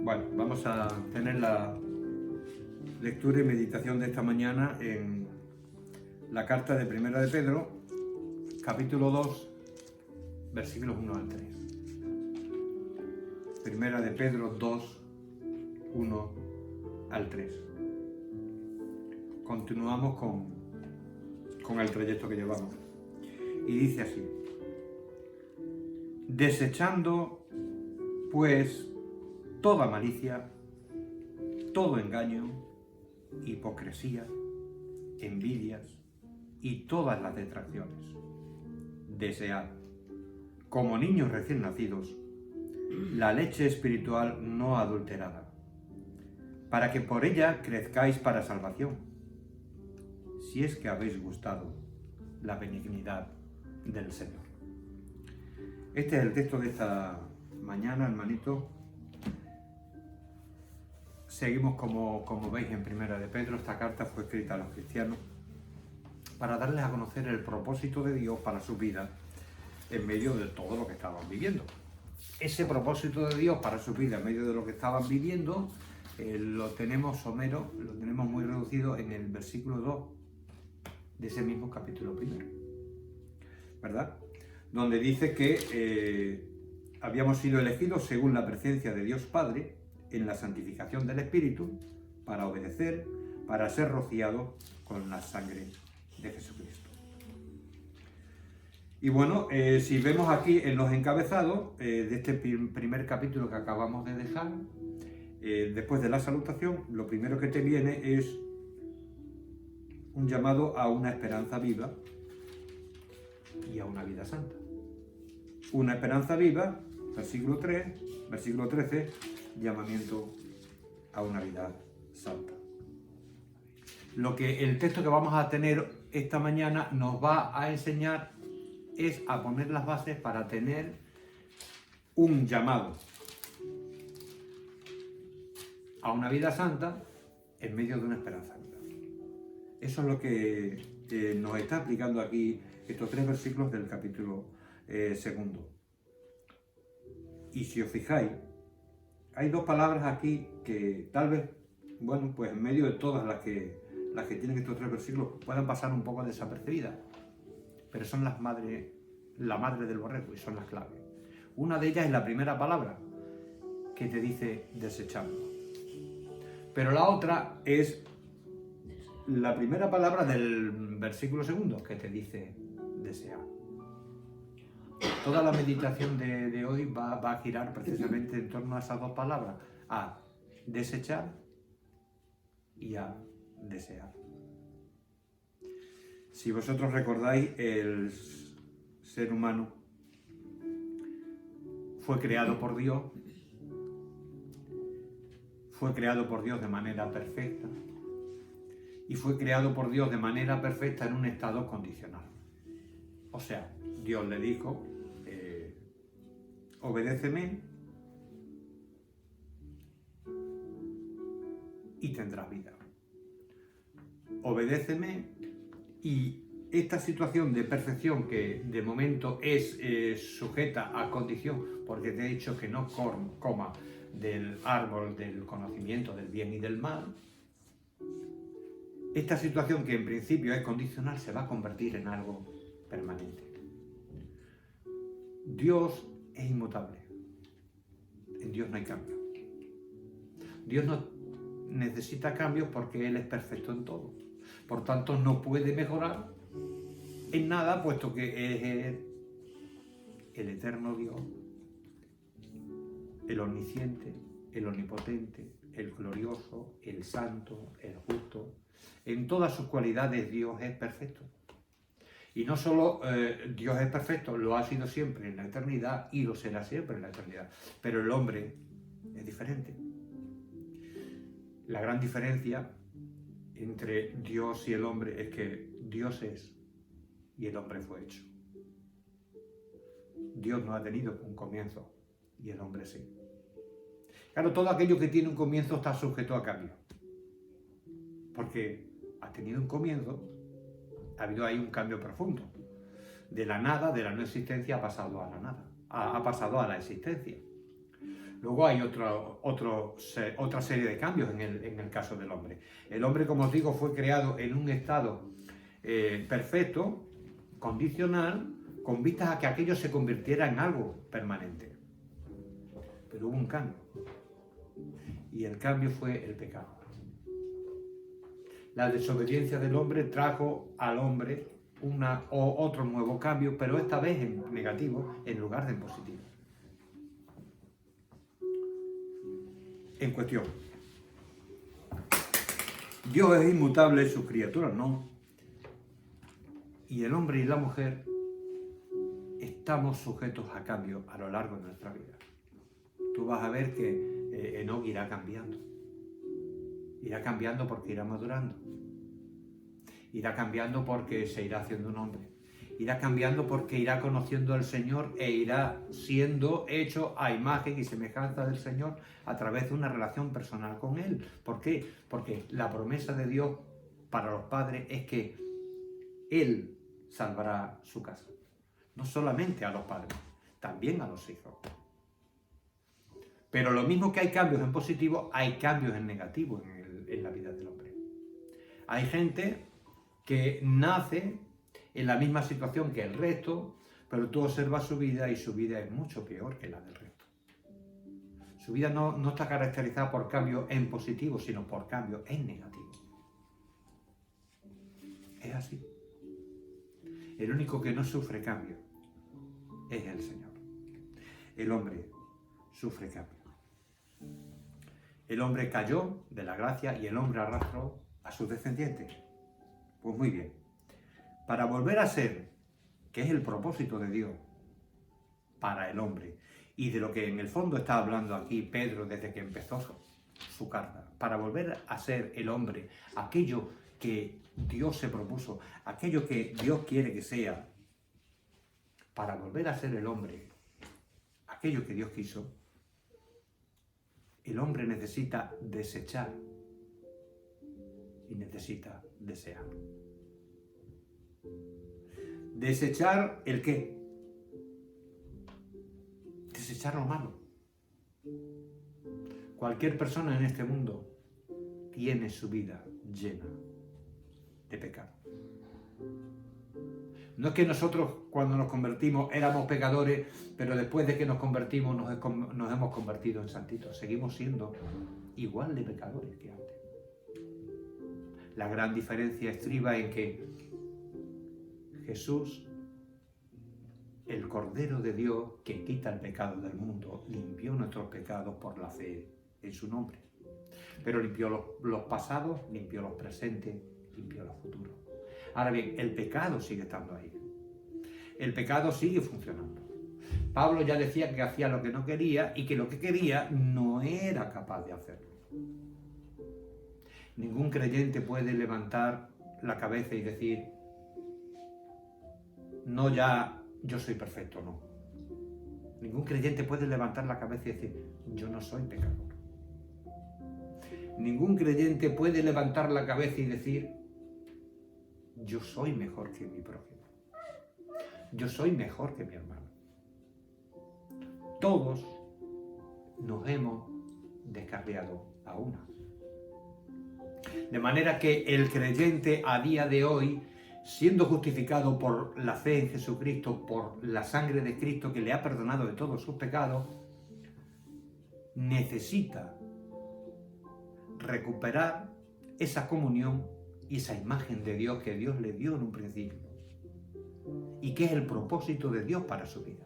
Bueno, vamos a tener la lectura y meditación de esta mañana en la carta de Primera de Pedro, capítulo 2, versículos 1 al 3. Primera de Pedro 2, 1 al 3. Continuamos con el trayecto que llevamos. Y dice así: desechando, pues, toda malicia, todo engaño, hipocresía, envidias y todas las detracciones. Desead, como niños recién nacidos, la leche espiritual no adulterada, para que por ella crezcáis para salvación, si es que habéis gustado la benignidad del Señor. Este es el texto de esta mañana, hermanito. Seguimos como veis en Primera de Pedro. Esta carta fue escrita a los cristianos para darles a conocer el propósito de Dios para su vida en medio de todo lo que estaban viviendo. Ese propósito de Dios para su vida en medio de lo que estaban viviendo lo tenemos somero, lo tenemos muy reducido en el versículo 2 de ese mismo capítulo primero, ¿verdad? Donde dice que habíamos sido elegidos según la presencia de Dios Padre en la santificación del Espíritu, para obedecer, para ser rociados con la sangre de Jesucristo. Y bueno, si vemos aquí en los encabezados de este primer capítulo que acabamos de dejar, después de la salutación, lo primero que te viene es un llamado a una esperanza viva y a una vida santa. Una esperanza viva, versículo 3, versículo 13, llamamiento a una vida santa. Lo que el texto que vamos a tener esta mañana nos va a enseñar es a poner las bases para tener un llamado a una vida santa en medio de una esperanza viva. Eso es lo que nos está explicando aquí estos 3 versículos del capítulo segundo. Y si os fijáis, hay 2 palabras aquí que tal vez, bueno, pues en medio de todas las que tienen estos 3 versículos puedan pasar un poco desapercibidas, pero son la madre del borrego y son las claves. Una de ellas es la primera palabra, que te dice desechando. Pero la otra es la primera palabra del versículo segundo, que te dice desear. Toda la meditación de hoy va a girar precisamente en torno a esas 2 palabras, a desechar y a desear. Si vosotros recordáis, el ser humano fue creado por Dios de manera perfecta, y fue creado por Dios de manera perfecta en un estado condicional. O sea, Dios le dijo, obedéceme y tendrás vida. Obedéceme, y esta situación de perfección que de momento es sujeta a condición, porque te he dicho que no coma del árbol del conocimiento del bien y del mal, esta situación que en principio es condicional se va a convertir en algo permanente. Dios es inmutable. En Dios no hay cambio. Dios no necesita cambios porque Él es perfecto en todo. Por tanto, no puede mejorar en nada, puesto que es el eterno Dios, el omnisciente, el omnipotente, el glorioso, el santo, el justo. En todas sus cualidades Dios es perfecto. Y no solo Dios es perfecto, lo ha sido siempre en la eternidad y lo será siempre en la eternidad. Pero el hombre es diferente. La gran diferencia entre Dios y el hombre es que Dios es y el hombre fue hecho. Dios no ha tenido un comienzo y el hombre sí. Claro, todo aquello que tiene un comienzo está sujeto a cambio. Porque ha tenido un comienzo, ha habido ahí un cambio profundo. De la nada, de la no existencia, ha pasado a la nada. Ha pasado a la existencia. Luego hay otra serie de cambios en el caso del hombre. El hombre, como os digo, fue creado en un estado perfecto, condicional, con vistas a que aquello se convirtiera en algo permanente. Pero hubo un cambio. Y el cambio fue el pecado. La desobediencia del hombre trajo al hombre otro nuevo cambio, pero esta vez en negativo en lugar de en positivo. En cuestión, Dios es inmutable, sus criaturas no. Y el hombre y la mujer estamos sujetos a cambio a lo largo de nuestra vida. Tú vas a ver que Enoc irá cambiando. Irá cambiando porque irá madurando. Irá cambiando porque se irá haciendo un hombre. Irá cambiando porque irá conociendo al Señor e irá siendo hecho a imagen y semejanza del Señor a través de una relación personal con Él. ¿Por qué? Porque la promesa de Dios para los padres es que Él salvará su casa. No solamente a los padres, también a los hijos. Pero lo mismo que hay cambios en positivo, hay cambios en negativo en la vida del hombre. Hay gente que nace en la misma situación que el resto, pero tú observas su vida y su vida es mucho peor que la del resto. Su vida no está caracterizada por cambios en positivo, sino por cambios en negativo. Es así. El único que no sufre cambio es el Señor. El hombre sufre cambio. El hombre cayó de la gracia y el hombre arrastró a sus descendientes. Pues muy bien. Para volver a ser, que es el propósito de Dios para el hombre, y de lo que en el fondo está hablando aquí Pedro desde que empezó su carta, para volver a ser el hombre, aquello que Dios se propuso, aquello que Dios quiere que sea, para volver a ser el hombre, aquello que Dios quiso, el hombre necesita desechar y necesita desear. ¿Desechar el qué? Desechar lo malo. Cualquier persona en este mundo tiene su vida llena de pecado. No es que nosotros cuando nos convertimos éramos pecadores, pero después de que nos convertimos nos hemos convertido en santitos. Seguimos siendo igual de pecadores que antes. La gran diferencia estriba en que Jesús, el Cordero de Dios que quita el pecado del mundo, limpió nuestros pecados por la fe en su nombre. Pero limpió los pasados, limpió los presentes, limpió los futuros. Ahora bien, el pecado sigue estando ahí. El pecado sigue funcionando. Pablo ya decía que hacía lo que no quería y que lo que quería no era capaz de hacerlo. Ningún creyente puede levantar la cabeza y decir, no ya, yo soy perfecto, no. Ningún creyente puede levantar la cabeza y decir, yo no soy pecador. Ningún creyente puede levantar la cabeza y decir, yo soy mejor que mi prójimo. Yo soy mejor que mi hermano. Todos nos hemos descarriado a una. De manera que el creyente a día de hoy, siendo justificado por la fe en Jesucristo, por la sangre de Cristo que le ha perdonado de todos sus pecados, necesita recuperar esa comunión y esa imagen de Dios que Dios le dio en un principio y que es el propósito de Dios para su vida.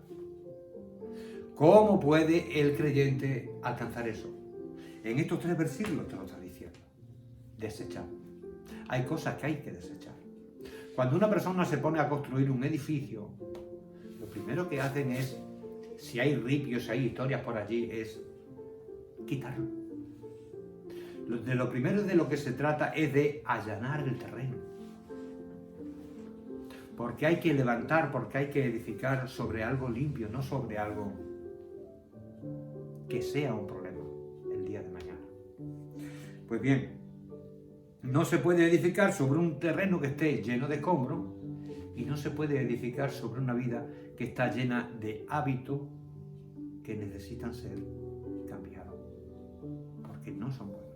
¿Cómo puede el creyente alcanzar eso? En estos 3 versículos te lo está diciendo. Desechar. Hay cosas que hay que desechar. Cuando una persona se pone a construir un edificio, lo primero que hacen es, si hay ripios, si hay historias por allí, es quitarlo. Lo primero de lo que se trata es de allanar el terreno. Porque hay que levantar, porque hay que edificar sobre algo limpio, no sobre algo que sea un problema el día de mañana. Pues bien, no se puede edificar sobre un terreno que esté lleno de escombros y no se puede edificar sobre una vida que está llena de hábitos que necesitan ser que no son buenos.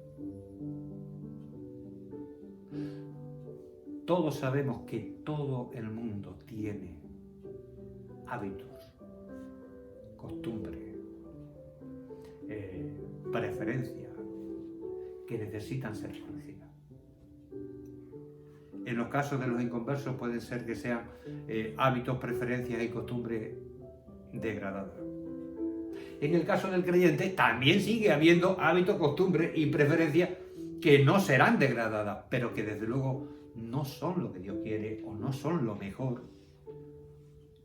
Todos sabemos que todo el mundo tiene hábitos, costumbres, preferencias que necesitan ser conocidas. En los casos de los inconversos pueden ser que sean hábitos, preferencias y costumbres degradadas. En el caso del creyente también sigue habiendo hábitos, costumbres y preferencias que no serán degradadas, pero que desde luego no son lo que Dios quiere o no son lo mejor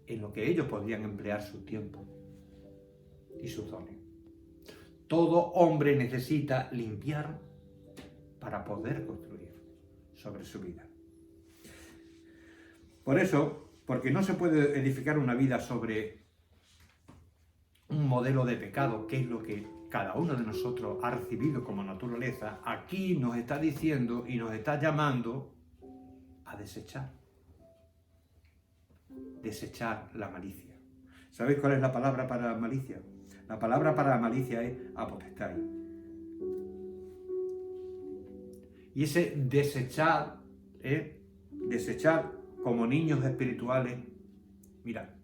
en lo que ellos podrían emplear su tiempo y sus dones. Todo hombre necesita limpiar para poder construir sobre su vida. Por eso, porque no se puede edificar una vida sobre un modelo de pecado, que es lo que cada uno de nosotros ha recibido como naturaleza, aquí nos está diciendo y nos está llamando a desechar la malicia. ¿Sabéis cuál es la palabra para malicia? La palabra para malicia es apostatai. Y ese desechar es desechar como niños espirituales, mira,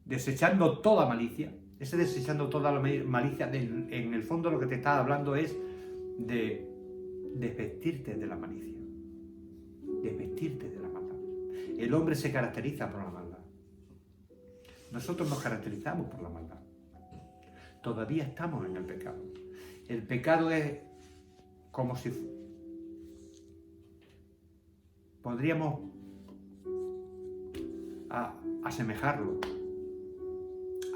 desechando toda malicia. Ese desechando toda la malicia, en el fondo lo que te está hablando es de desvestirte de la malicia, desvestirte de la maldad. El hombre se caracteriza por la maldad. Nosotros nos caracterizamos por la maldad. Todavía estamos en el pecado. El pecado es como si podríamos asemejarlo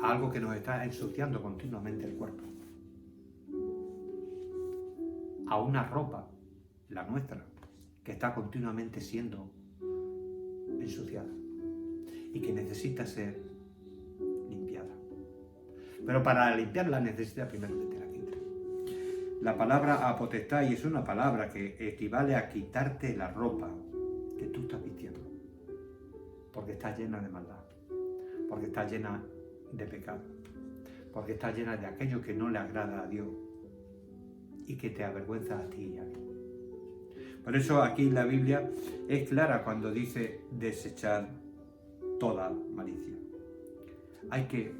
a algo que nos está ensuciando continuamente el cuerpo, a una ropa, la nuestra, que está continuamente siendo ensuciada y que necesita ser limpiada. Pero para limpiarla necesita primero meter aquí. La palabra apostatai es una palabra que equivale a quitarte la ropa que tú estás vistiendo, porque está llena de maldad, porque está llena de pecado, porque está llena de aquello que no le agrada a Dios y que te avergüenza a ti y a mí. Por eso aquí la Biblia es clara cuando dice desechar toda malicia. Hay que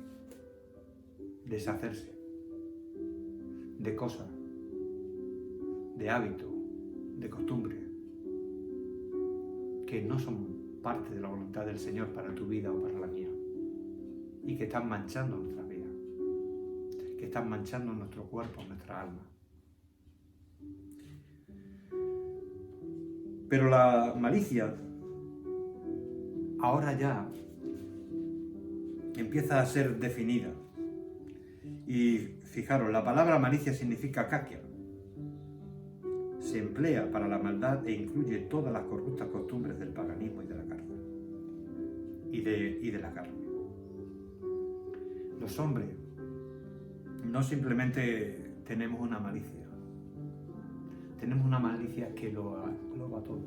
deshacerse de cosas, de hábitos, de costumbres que no son parte de la voluntad del Señor para tu vida o para la mía, y que están manchando nuestra vida, que están manchando nuestro cuerpo, nuestra alma. Pero la malicia ahora ya empieza a ser definida. Y fijaros, la palabra malicia significa kakia. Se emplea para la maldad e incluye todas las corruptas costumbres del paganismo y de la carne. Y de la carne. Los hombres no simplemente tenemos una malicia. Tenemos una malicia que lo engloba todo,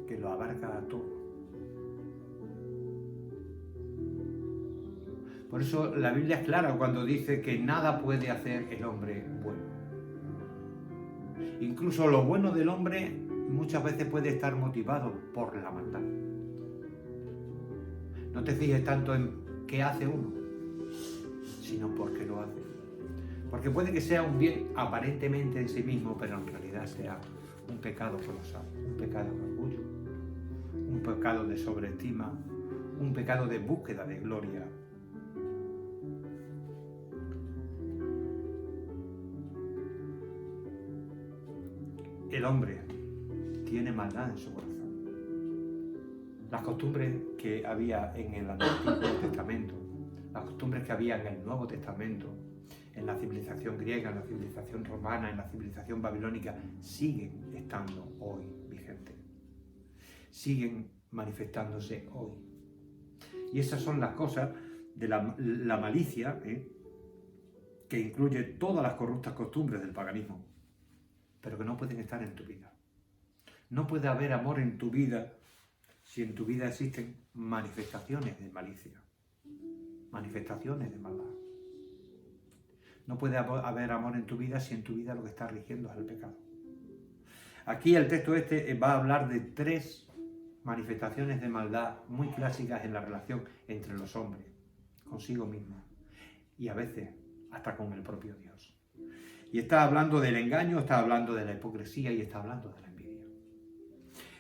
que lo abarca a todo. Por eso la Biblia es clara cuando dice que nada puede hacer el hombre bueno. Incluso lo bueno del hombre muchas veces puede estar motivado por la maldad. No te fijes tanto en qué hace uno, sino por qué lo hace. Porque puede que sea un bien aparentemente en sí mismo, pero en realidad sea un pecado colosal, un pecado de orgullo, un pecado de sobreestima, un pecado de búsqueda de gloria. El hombre tiene maldad en su corazón. Las costumbres que había en el Antiguo Testamento, las costumbres que había en el Nuevo Testamento, en la civilización griega, en la civilización romana, en la civilización babilónica, siguen estando hoy vigentes. Siguen manifestándose hoy. Y esas son las cosas de la malicia, que incluye todas las corruptas costumbres del paganismo, pero que no pueden estar en tu vida. No puede haber amor en tu vida si en tu vida existen manifestaciones de malicia, manifestaciones de maldad. No puede haber amor en tu vida si en tu vida lo que está rigiendo es el pecado. Aquí el texto este va a hablar de 3 manifestaciones de maldad muy clásicas en la relación entre los hombres, consigo mismos, y a veces hasta con el propio Dios. Y está hablando del engaño, está hablando de la hipocresía y está hablando de la envidia.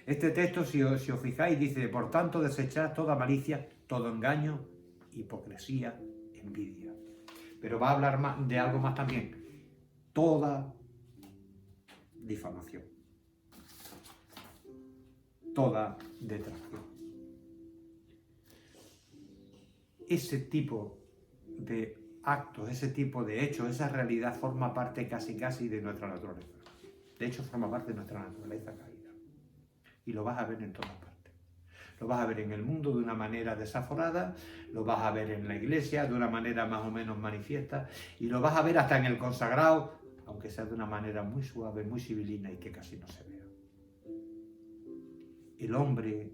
Este texto, si os fijáis, dice: por tanto, desechad toda malicia, todo engaño, hipocresía, envidia. Pero va a hablar de algo más también: toda difamación, toda detracción. Ese tipo de actos, ese tipo de hechos, esa realidad forma parte casi de nuestra naturaleza. De hecho, forma parte de nuestra naturaleza caída. Y lo vas a ver en todas partes. Lo vas a ver en el mundo de una manera desaforada, lo vas a ver en la iglesia de una manera más o menos manifiesta, y lo vas a ver hasta en el consagrado, aunque sea de una manera muy suave, muy sibilina y que casi no se vea. El hombre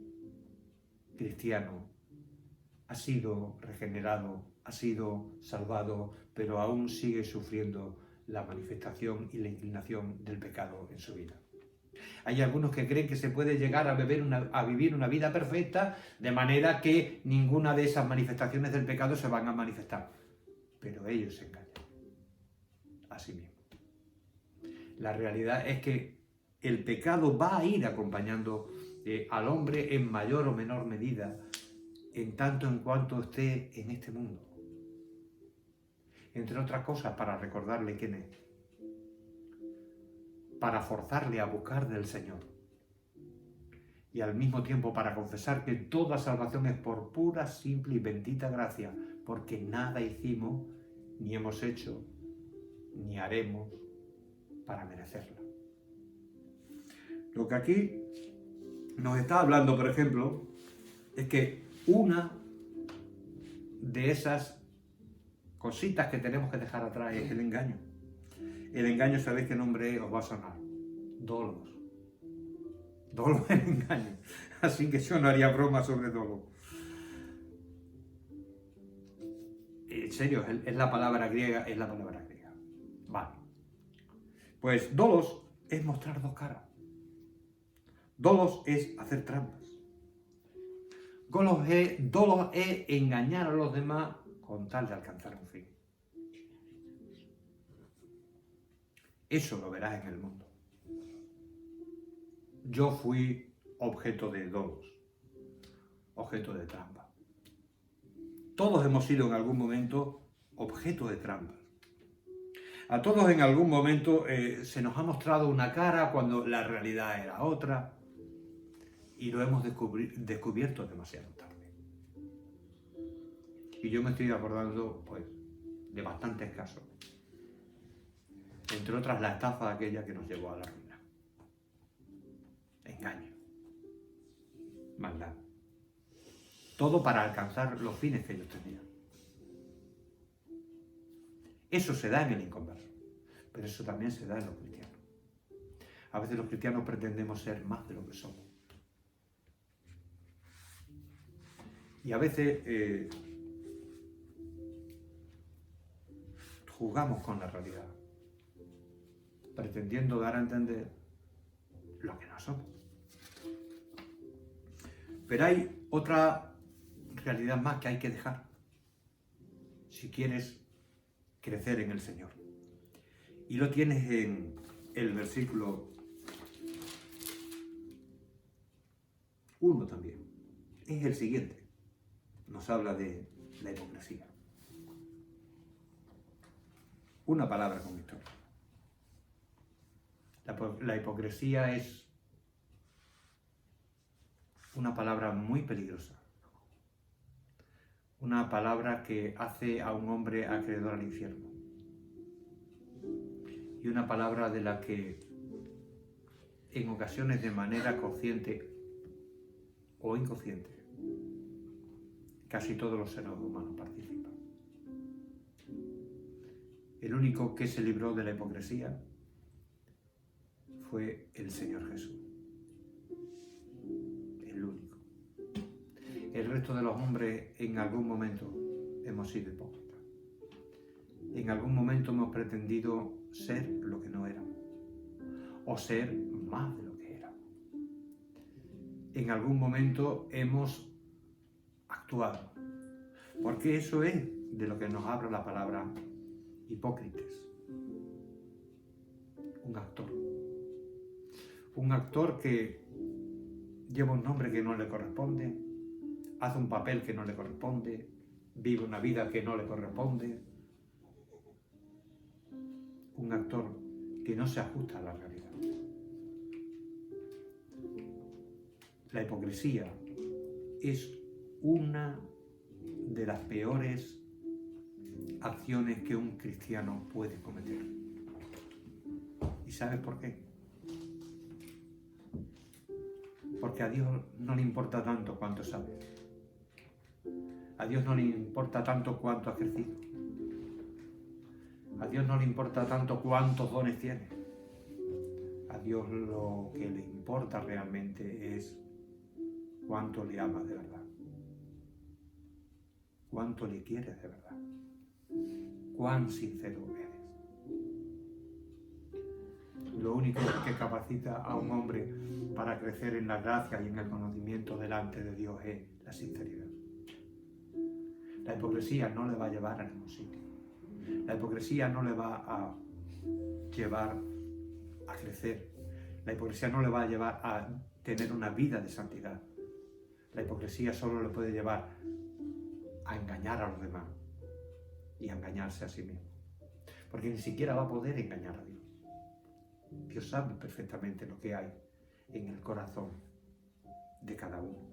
cristiano ha sido regenerado, ha sido salvado, pero aún sigue sufriendo la manifestación y la inclinación del pecado en su vida. Hay algunos que creen que se puede llegar a vivir una vida perfecta, de manera que ninguna de esas manifestaciones del pecado se van a manifestar. Pero ellos se engañan a sí mismos. La realidad es que el pecado va a ir acompañando al hombre en mayor o menor medida, en tanto en cuanto esté en este mundo. Entre otras cosas, para recordarle quién es, para forzarle a buscar del Señor, y al mismo tiempo para confesar que toda salvación es por pura, simple y bendita gracia, porque nada hicimos, ni hemos hecho, ni haremos para merecerla. Lo que aquí nos está hablando, por ejemplo, es que una de esas cositas que tenemos que dejar atrás es el engaño. El engaño, ¿sabéis qué nombre os va a sonar? Dolos. Dolo es el engaño. Así que yo no haría broma sobre dolo. En serio, es la palabra griega, es la palabra griega. Vale. Pues dolos es mostrar 2 caras. Dolos es hacer trampas. Dolos es engañar a los demás con tal de alcanzar un fin. Eso lo verás en el mundo. Yo fui objeto de dolos, objeto de trampa. Todos hemos sido en algún momento objeto de trampas. A todos en algún momento se nos ha mostrado una cara cuando la realidad era otra, y lo hemos descubierto demasiado tarde. Y yo me estoy acordando, pues, de bastantes casos. Entre otras, la estafa aquella que nos llevó a la ruina. Engaño. Maldad. Todo para alcanzar los fines que ellos tenían. Eso se da en el inconverso, pero eso también se da en los cristianos. A veces los cristianos pretendemos ser más de lo que somos. Y a veces jugamos con la realidad, pretendiendo dar a entender lo que no somos. Pero hay otra realidad más que hay que dejar si quieres crecer en el Señor. Y lo tienes en el versículo 1 también. Es el siguiente. Nos habla de la hipocresía. Una palabra con historia. La hipocresía es una palabra muy peligrosa. Una palabra que hace a un hombre acreedor al infierno. Y una palabra de la que en ocasiones de manera consciente o inconsciente casi todos los seres humanos participan. El único que se libró de la hipocresía fue el Señor Jesús. El único. El resto de los hombres en algún momento hemos sido hipócritas. En algún momento hemos pretendido ser lo que no éramos, o ser más de lo que éramos. En algún momento hemos actuado, porque eso es de lo que nos habla la palabra hipócritas. Un actor que lleva un nombre que no le corresponde, hace un papel que no le corresponde, vive una vida que no le corresponde. Un actor que no se ajusta a la realidad. La hipocresía es una de las peores acciones que un cristiano puede cometer. ¿Y sabes por qué? Porque a Dios no le importa tanto cuánto sabe. A Dios no le importa tanto cuánto ha crecido. A Dios no le importa tanto cuántos dones tiene. A Dios lo que le importa realmente es cuánto le amas de verdad. Cuánto le quieres de verdad. Cuán sincero eres. Lo único que capacita a un hombre para crecer en la gracia y en el conocimiento delante de Dios es la sinceridad. La hipocresía no le va a llevar a ningún sitio. La hipocresía no le va a llevar a crecer. La hipocresía no le va a llevar a tener una vida de santidad. La hipocresía solo le puede llevar a engañar a los demás y a engañarse a sí mismo. Porque ni siquiera va a poder engañar a Dios. Dios sabe perfectamente lo que hay en el corazón de cada uno.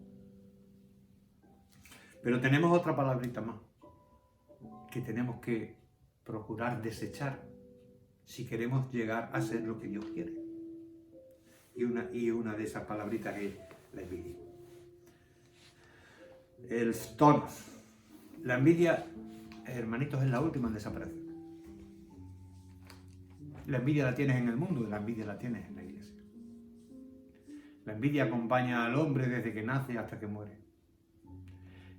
Pero tenemos otra palabrita más que tenemos que procurar desechar si queremos llegar a ser lo que Dios quiere. Y una de esas palabritas es la envidia. El tonos. La envidia, hermanitos, es la última en desaparecer. La envidia la tienes en el mundo y la envidia la tienes en la iglesia. La envidia acompaña al hombre desde que nace hasta que muere.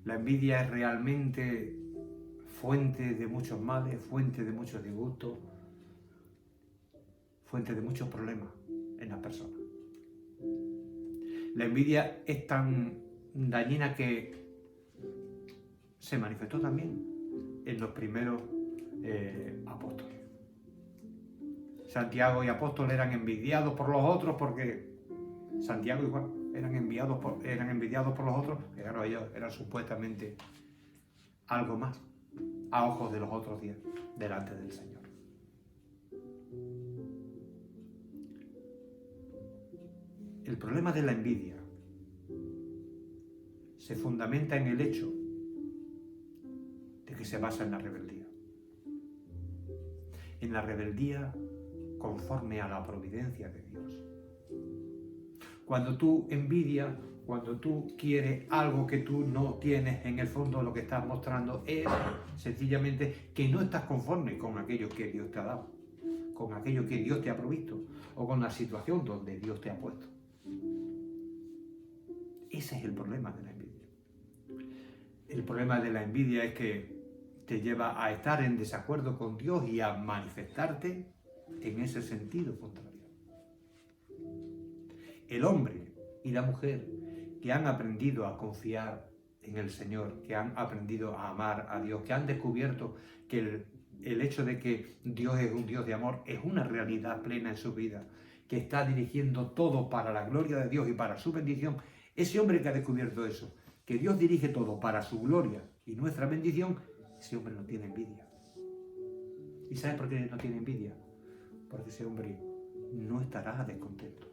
La envidia es realmente fuente de muchos males, fuente de muchos disgustos, fuente de muchos problemas en las personas. La envidia es tan dañina que se manifestó también en los primeros apóstoles. Santiago y Apóstol eran envidiados por los otros porque Santiago y Juan eran envidiados por los otros, que claro, ellos eran supuestamente algo más a ojos de los otros 10 delante del Señor. El problema de la envidia se fundamenta en el hecho de que se basa en la rebeldía. En la rebeldía conforme a la providencia de Dios. Cuando tú envidias, cuando tú quieres algo que tú no tienes, en el fondo lo que estás mostrando es sencillamente que no estás conforme con aquello que Dios te ha dado, con aquello que Dios te ha provisto o con la situación donde Dios te ha puesto. Ese es el problema de la envidia. El problema de la envidia es que te lleva a estar en desacuerdo con Dios y a manifestarte en ese sentido contrario. El hombre y la mujer que han aprendido a confiar en el Señor, que han aprendido a amar a Dios, que han descubierto que el hecho de que Dios es un Dios de amor es una realidad plena en su vida, que está dirigiendo todo para la gloria de Dios y para su bendición, ese hombre que ha descubierto eso, que Dios dirige todo para su gloria y nuestra bendición, ese hombre no tiene envidia. ¿Y sabes por qué no tiene envidia? Porque ese hombre no estará descontento.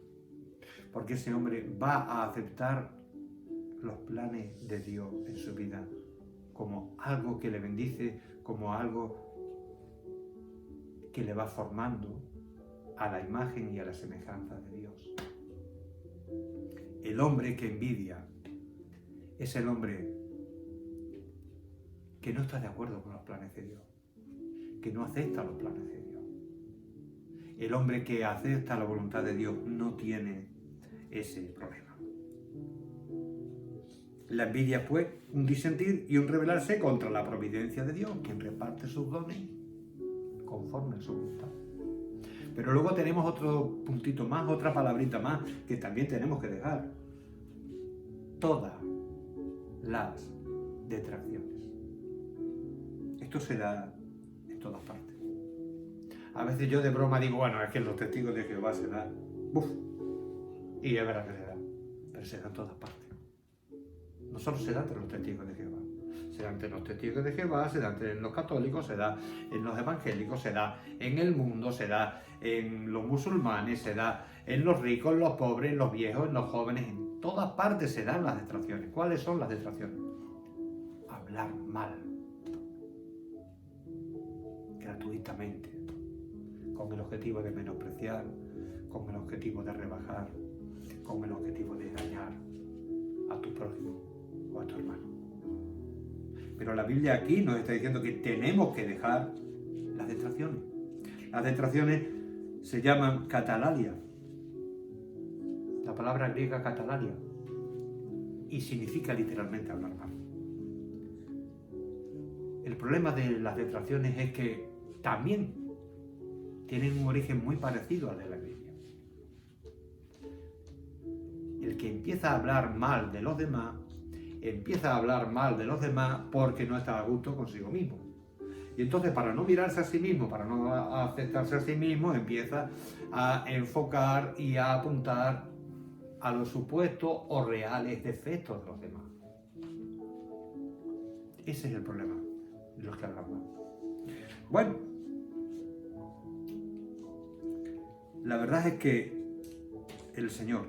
Porque ese hombre va a aceptar los planes de Dios en su vida como algo que le bendice, como algo que le va formando a la imagen y a la semejanza de Dios. El hombre que envidia es el hombre que no está de acuerdo con los planes de Dios, que no acepta los planes de Dios. El hombre que acepta la voluntad de Dios no tiene ese problema. La envidia es pues un disentir y un rebelarse contra la providencia de Dios, quien reparte sus dones conforme a su voluntad. Pero luego tenemos otro puntito más, otra palabrita más, que también tenemos que dejar. Todas las detracciones. Esto se da en todas partes. A veces yo de broma digo, bueno, es que los testigos de Jehová se dan. ¡Buf! Y es verdad que se dan, pero se da en todas partes. No solo se da entre los testigos de Jehová. Se da entre los testigos de Jehová, se da entre los católicos, se da en los evangélicos, se da en el mundo, se da en los musulmanes, se da en los ricos, en los pobres, en los viejos, en los jóvenes. En todas partes se dan las distracciones. ¿Cuáles son las distracciones? Hablar mal. Gratuitamente. Con el objetivo de menospreciar, con el objetivo de rebajar, con el objetivo de dañar a tu prójimo o a tu hermano. Pero la Biblia aquí nos está diciendo que tenemos que dejar las distracciones. Las distracciones se llaman catalalia. La palabra griega catalalia. Y significa literalmente hablar mal. El problema de las distracciones es que también tienen un origen muy parecido al de la Biblia. El que empieza a hablar mal de los demás, empieza a hablar mal de los demás porque no está a gusto consigo mismo. Y entonces, para no mirarse a sí mismo, para no aceptarse a sí mismo, empieza a enfocar y a apuntar a los supuestos o reales defectos de los demás. Ese es el problema de los que hablamos. Bueno, la verdad es que el Señor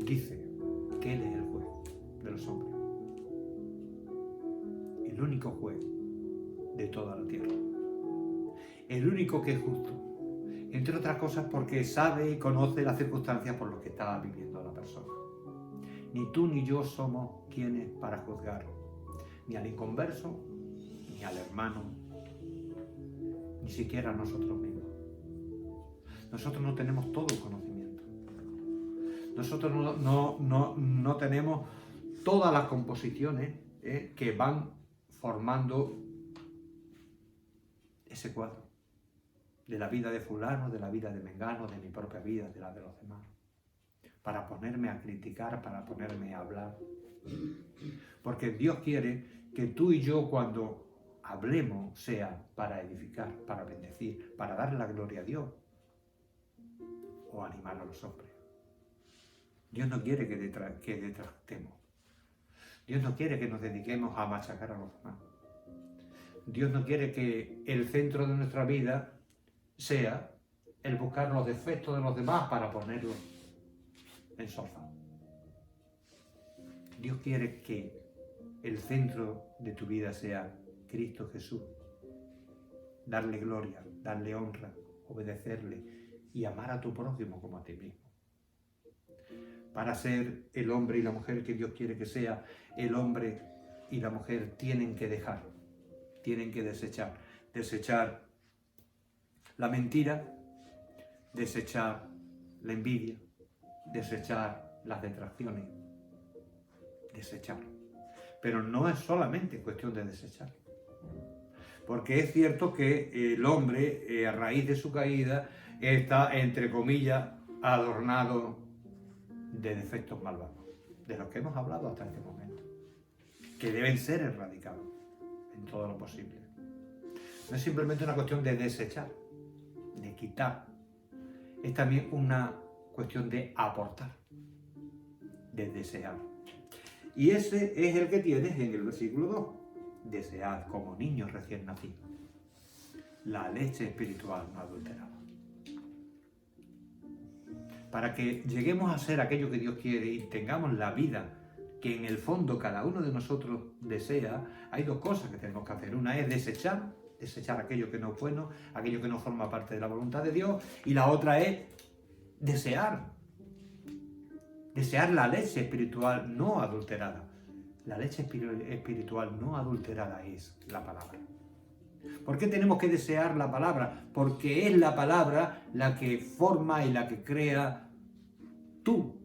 dice que Él es el juez de los hombres, el único juez de toda la tierra, el único que es justo, entre otras cosas porque sabe y conoce las circunstancias por las que estaba viviendo la persona. Ni tú ni yo somos quienes para juzgar ni al inconverso, ni al hermano, ni siquiera a nosotros mismos. Nosotros no tenemos todo el conocimiento. Nosotros no tenemos todas las composiciones que van formando ese cuadro de la vida de fulano, de la vida de mengano, de mi propia vida, de la de los demás, para ponerme a criticar, para ponerme a hablar. Porque Dios quiere que tú y yo, cuando hablemos, sea para edificar, para bendecir, para darle la gloria a Dios o animar a los hombres. Dios no quiere que detractemos. Dios no quiere que nos dediquemos a machacar a los demás. Dios no quiere que el centro de nuestra vida sea el buscar los defectos de los demás para ponerlos en solfa. Dios quiere que el centro de tu vida sea Cristo Jesús. Darle gloria, darle honra, obedecerle y amar a tu prójimo como a ti mismo. Para ser el hombre y la mujer que Dios quiere que sea, el hombre y la mujer tienen que dejar, tienen que desechar la mentira, desechar la envidia, desechar las detracciones, desechar. Pero no es solamente cuestión de desechar. Porque es cierto que el hombre, a raíz de su caída, está, entre comillas, adornado de defectos malvados, de los que hemos hablado hasta este momento, que deben ser erradicados en todo lo posible. No es simplemente una cuestión de desechar, de quitar. Es también una cuestión de aportar, de desear. Y ese es el que tienes en el versículo 2. Desead como niños recién nacidos la leche espiritual no adulterada. Para que lleguemos a ser aquello que Dios quiere y tengamos la vida que en el fondo cada uno de nosotros desea, hay dos cosas que tenemos que hacer. Una es desechar aquello que no es bueno, aquello que no forma parte de la voluntad de Dios, y la otra es desear la leche espiritual no adulterada. La leche espiritual no adulterada es la palabra. ¿Por qué tenemos que desear la palabra? Porque es la palabra la que forma y la que crea tu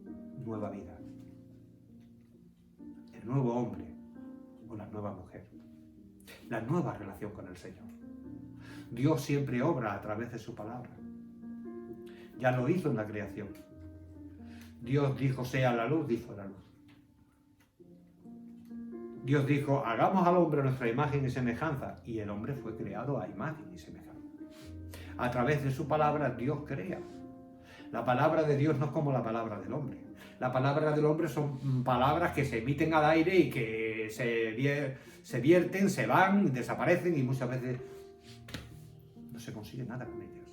nueva vida. El nuevo hombre o la nueva mujer. la nueva relación con el Señor. Dios siempre obra a través de su palabra. Ya lo hizo en la creación. Dios dijo, sea la luz, dijo la luz. Dios dijo, hagamos al hombre a nuestra imagen y semejanza, y el hombre fue creado a imagen y semejanza. A través de su palabra Dios crea. La palabra de Dios no es como la palabra del hombre. La palabra del hombre son palabras que se emiten al aire y que se vierten, se van, desaparecen y muchas veces no se consigue nada con ellas.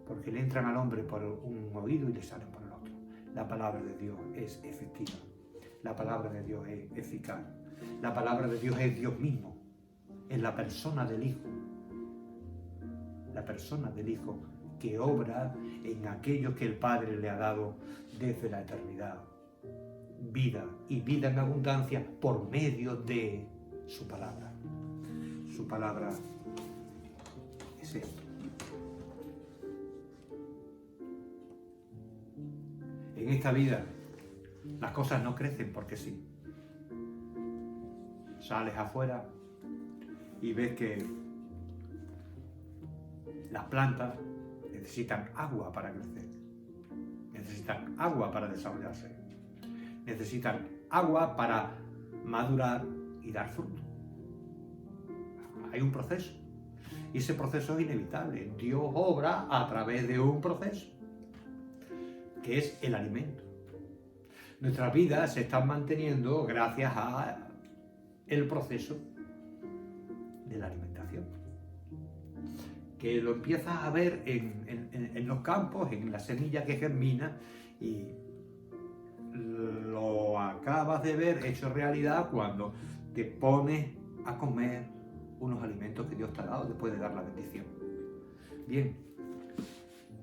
Porque le entran al hombre por un oído y le salen por el otro. La palabra de Dios es efectiva. La palabra de Dios es eficaz. La palabra de Dios es Dios mismo. Es la persona del Hijo. La persona del Hijo que obra en aquello que el Padre le ha dado desde la eternidad. Vida y vida en abundancia por medio de su palabra. Su palabra es esto. En esta vida las cosas no crecen porque sí. Sales afuera y ves que las plantas necesitan agua para crecer, necesitan agua para desarrollarse, necesitan agua para madurar y dar fruto. Hay un proceso y ese proceso es inevitable. Dios obra a través de un proceso que es el alimento. Nuestras vidas se están manteniendo gracias a el proceso de la alimentación, que lo empiezas a ver en los campos, en la semilla que germina, y lo acabas de ver hecho realidad cuando te pones a comer unos alimentos que Dios te ha dado después de dar la bendición. Bien,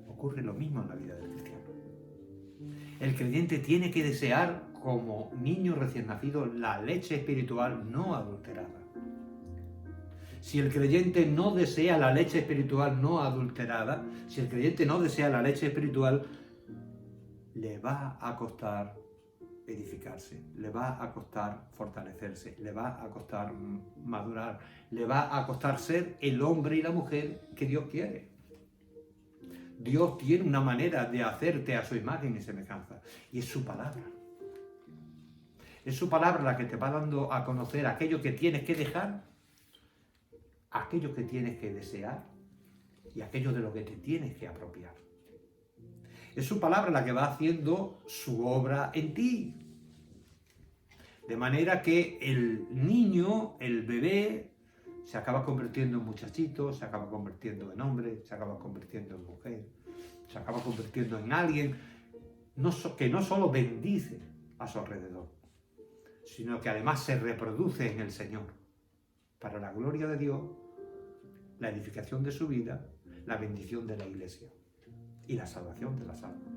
ocurre lo mismo en la vida del cristiano. El creyente tiene que desear, como niño recién nacido, la leche espiritual no adulterada. Si el creyente no desea la leche espiritual no adulterada, si el creyente no desea la leche espiritual, le va a costar edificarse, le va a costar fortalecerse, le va a costar madurar, le va a costar ser el hombre y la mujer que Dios quiere. Dios tiene una manera de hacerte a su imagen y semejanza, y es su palabra. Es su palabra la que te va dando a conocer aquello que tienes que dejar, aquello que tienes que desear y aquello de lo que te tienes que apropiar. Es su palabra la que va haciendo su obra en ti. De manera que el niño, el bebé, se acaba convirtiendo en muchachito, se acaba convirtiendo en hombre, se acaba convirtiendo en mujer, se acaba convirtiendo en alguien que no solo bendice a su alrededor, sino que además se reproduce en el Señor, para la gloria de Dios, la edificación de su vida, la bendición de la iglesia y la salvación de las almas.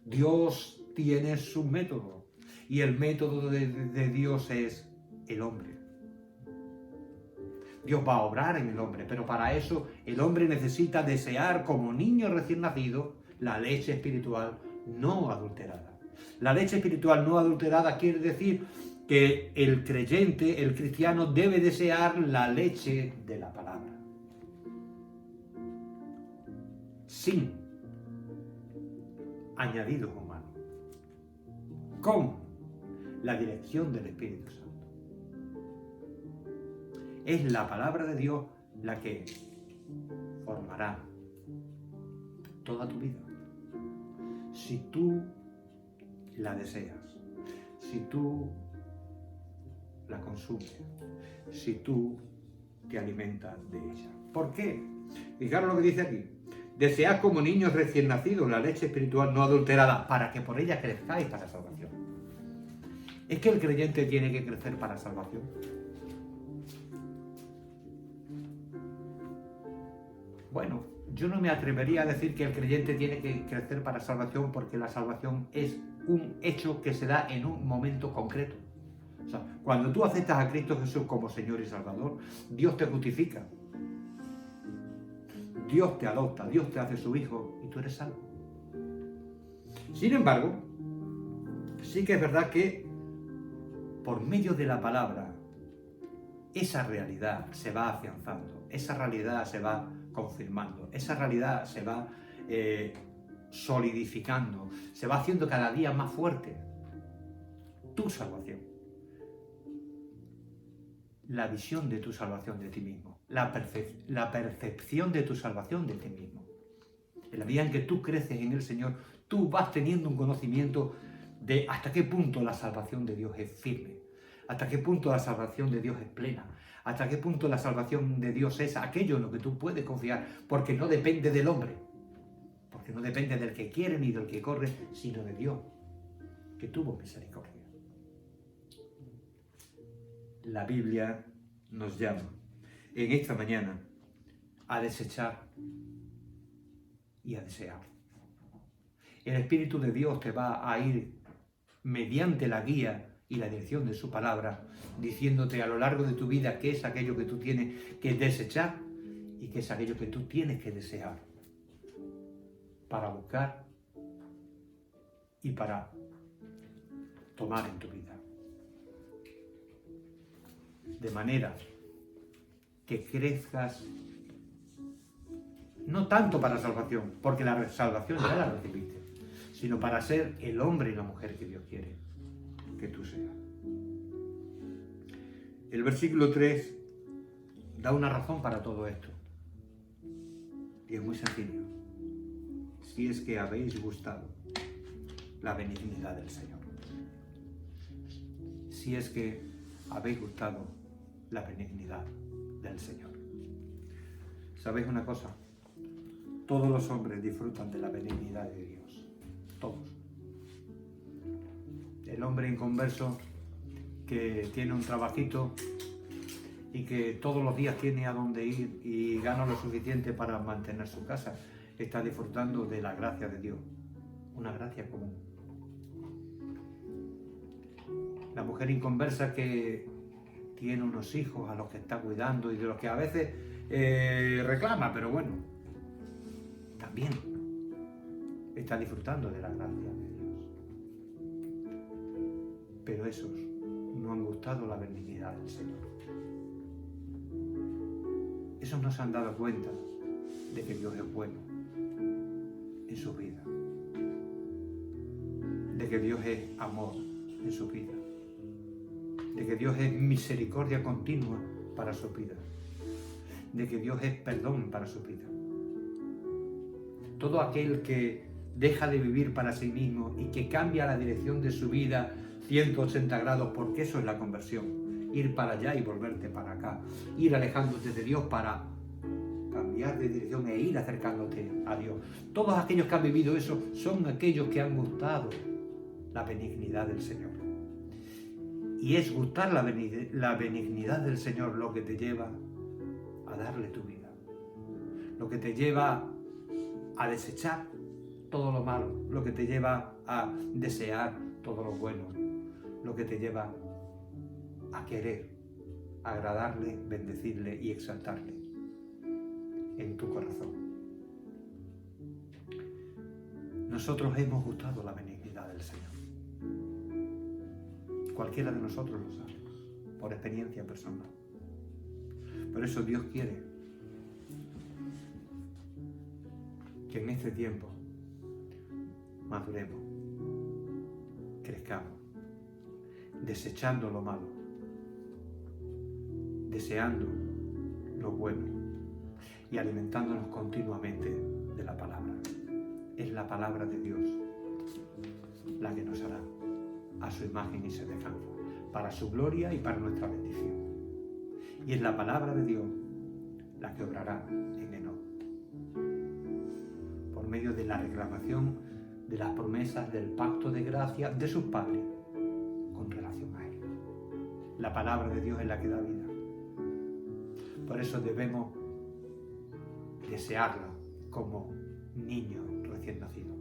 Dios tiene su método, y el método de Dios es el hombre. Dios va a obrar en el hombre, pero para eso el hombre necesita desear, como niño recién nacido, la leche espiritual no adulterada. La leche espiritual no adulterada quiere decir que el creyente, el cristiano, debe desear la leche de la palabra, sin añadidos humanos, con la dirección del Espíritu Santo. Es la palabra de Dios la que formará toda tu vida. Si tú la deseas, si tú la consumes, si tú te alimentas de ella. ¿Por qué? Fijaros lo que dice aquí. Desead como niños recién nacidos la leche espiritual no adulterada, para que por ella crezcáis para salvación. ¿Es que el creyente tiene que crecer para salvación? Bueno, yo no me atrevería a decir que el creyente tiene que crecer para salvación, porque la salvación es un hecho que se da en un momento concreto. O sea, cuando tú aceptas a Cristo Jesús como Señor y Salvador, Dios te justifica. Dios te adopta, Dios te hace su hijo y tú eres salvo. Sin embargo, sí que es verdad que por medio de la palabra esa realidad se va afianzando, esa realidad se va confirmando, esa realidad se va solidificando, se va haciendo cada día más fuerte. Tu salvación, la visión de tu salvación de ti mismo, la percepción de tu salvación de ti mismo. En la medida en que tú creces en el Señor, tú vas teniendo un conocimiento de hasta qué punto la salvación de Dios es firme, hasta qué punto la salvación de Dios es plena, hasta qué punto la salvación de Dios es aquello en lo que tú puedes confiar, porque no depende del hombre, porque no depende del que quiere ni del que corre, sino de Dios, que tuvo misericordia. La Biblia nos llama en esta mañana a desechar y a desear. El Espíritu de Dios te va a ir mediante la guía y la dirección de su palabra, diciéndote a lo largo de tu vida qué es aquello que tú tienes que desechar y qué es aquello que tú tienes que desear para buscar y para tomar en tu vida. De manera que crezcas no tanto para salvación, porque la salvación ya la recibiste, sino para ser el hombre y la mujer que Dios quiere que tú seas. El versículo 3 da una razón para todo esto. Y es muy sencillo. Si es que habéis gustado la benignidad del Señor. Si es que habéis gustado la benignidad del Señor. ¿Sabéis una cosa? Todos los hombres disfrutan de la benignidad de Dios. Todos. El hombre inconverso que tiene un trabajito y que todos los días tiene a dónde ir y gana lo suficiente para mantener su casa, está disfrutando de la gracia de Dios. Una gracia común. La mujer inconversa que tiene unos hijos a los que está cuidando y de los que a veces reclama, pero bueno, también está disfrutando de la gracia de Dios. Pero esos no han gustado la benignidad del Señor. Esos no se han dado cuenta de que Dios es bueno en su vida, de que Dios es amor en su vida, de que Dios es misericordia continua para su vida, de que Dios es perdón para su vida. Todo aquel que deja de vivir para sí mismo y que cambia la dirección de su vida 180 grados, porque eso es la conversión, ir para allá y volverte para acá, ir alejándote de Dios para cambiar de dirección e ir acercándote a Dios. Todos aquellos que han vivido eso son aquellos que han gustado la benignidad del Señor. Y es gustar la benignidad del Señor lo que te lleva a darle tu vida, lo que te lleva a desechar todo lo malo, lo que te lleva a desear todo lo bueno, lo que te lleva a querer agradarle, bendecirle y exaltarle en tu corazón. Nosotros hemos gustado la benignidad del Señor. Cualquiera de nosotros lo sabe, por experiencia personal. Por eso Dios quiere que en este tiempo maduremos, crezcamos, desechando lo malo, deseando lo bueno y alimentándonos continuamente de la palabra. Es la palabra de Dios la que nos hará a su imagen y semejanza, para su gloria y para nuestra bendición. Y es la palabra de Dios la que obrará en Enoc, por medio de la reclamación de las promesas del pacto de gracia de sus padres con relación a él. La palabra de Dios es la que da vida. Por eso debemos desearla como niño recién nacido.